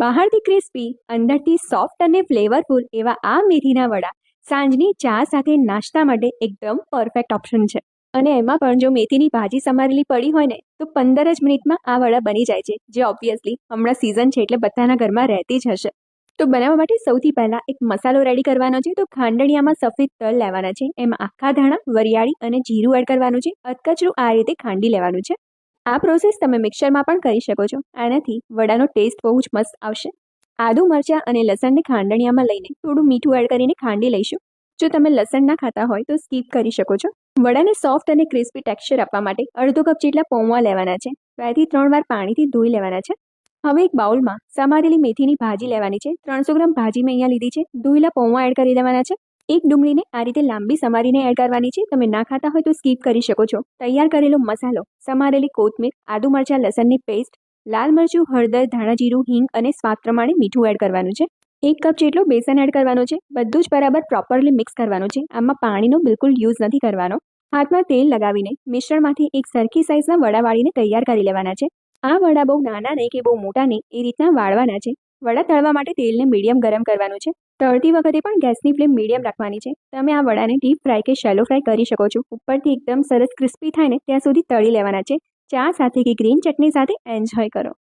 બહારથી ક્રિસ્પી, અંદરથી સોફ્ટ અને ફ્લેવરફુલ એવા આ મેથીના વડા સાંજની ચા સાથે નાસ્તા માટે એકદમ પરફેક્ટ ઓપ્શન છે. અને એમાં પણ જો મેથીની ભાજી સમારેલી પડી હોય ને તો 15 જ મિનિટમાં આ વડા બની જાય છે, જે ઓબ્વિયસલી હમણાં સિઝન છે એટલે બધાના ઘરમાં રહેતી જ હશે. તો બનાવવા માટે સૌથી પહેલા એક મસાલો રેડી કરવાનો છે. તો ખાંડણીયામાં સફેદ તલ લેવાના છે, એમાં આખા ધાણા, વરિયાળી અને જીરું એડ કરવાનું છે. અધકચરું આ રીતે ખાંડી લેવાનું છે. આ પ્રોસેસ તમે મિક્સરમાં પણ કરી શકો છો. આનાથી વડાનો ટેસ્ટ બહુ જ મસ્ત આવશે. આદુ, મરચાં અને લસણને ખાંડણીયામાં લઈને થોડું મીઠું એડ કરીને ખાંડી લઈશું. જો તમે લસણ ના ખાતા હોય તો સ્કીપ કરી શકો છો. વડાને સોફ્ટ અને ક્રિસ્પી ટેક્સચર આપવા માટે અડધો કપ જેટલા પૌવા લેવાના છે. 2 થી 3 વાર પાણીથી ધોઈ લેવાના છે. હવે એક બાઉલમાં સમારેલી મેથીની ભાજી લેવાની છે. 300 ગ્રામ ભાજી મેં અહીંયા લીધી છે. ધોયેલા પૌવા એડ કરી દેવાના છે. એક ડુંગળીને આ રીતે લાંબી સમારીને એડ કરવાની છે. તમે ના ખાતા હોય તો સ્કીપ કરી શકો છો. તૈયાર કરેલો મસાલો, સમારેલી કોથમીર, આદુ, મરચાં, લસણની પેસ્ટ, લાલ મરચું, હળદર, ધાણા જીરું, હિંગ અને સ્વાદ પ્રમાણે મીઠું એડ કરવાનું છે. 1 કપ જેટલો બેસન એડ કરવાનો છે. બધું જ બરાબર પ્રોપરલી મિક્સ કરવાનું છે. આમાં પાણીનો બિલકુલ યુઝ નથી કરવાનો. હાથમાં તેલ લગાવીને મિશ્રણમાંથી એક સરખી સાઇઝના વડા વાળીને તૈયાર કરી લેવાના છે. આ વડા બહુ નાના નહીં કે બહુ મોટા નહીં, એ રીતના વાળવાના છે. વડા તળવા માટે તેલને મીડિયમ ગરમ કરવાનું છે. તળતી વખતે પણ ગેસની ફ્લેમ મીડિયમ રાખવાની છે. તમે આ વડાને ડીપ ફ્રાય કે શેલો ફ્રાય કરી શકો છો. ઉપરથી એકદમ સરસ ક્રિસ્પી થાય ને ત્યાં સુધી તળી લેવાના છે. ચા સાથે કે ગ્રીન ચટણી સાથે એન્જોય કરો.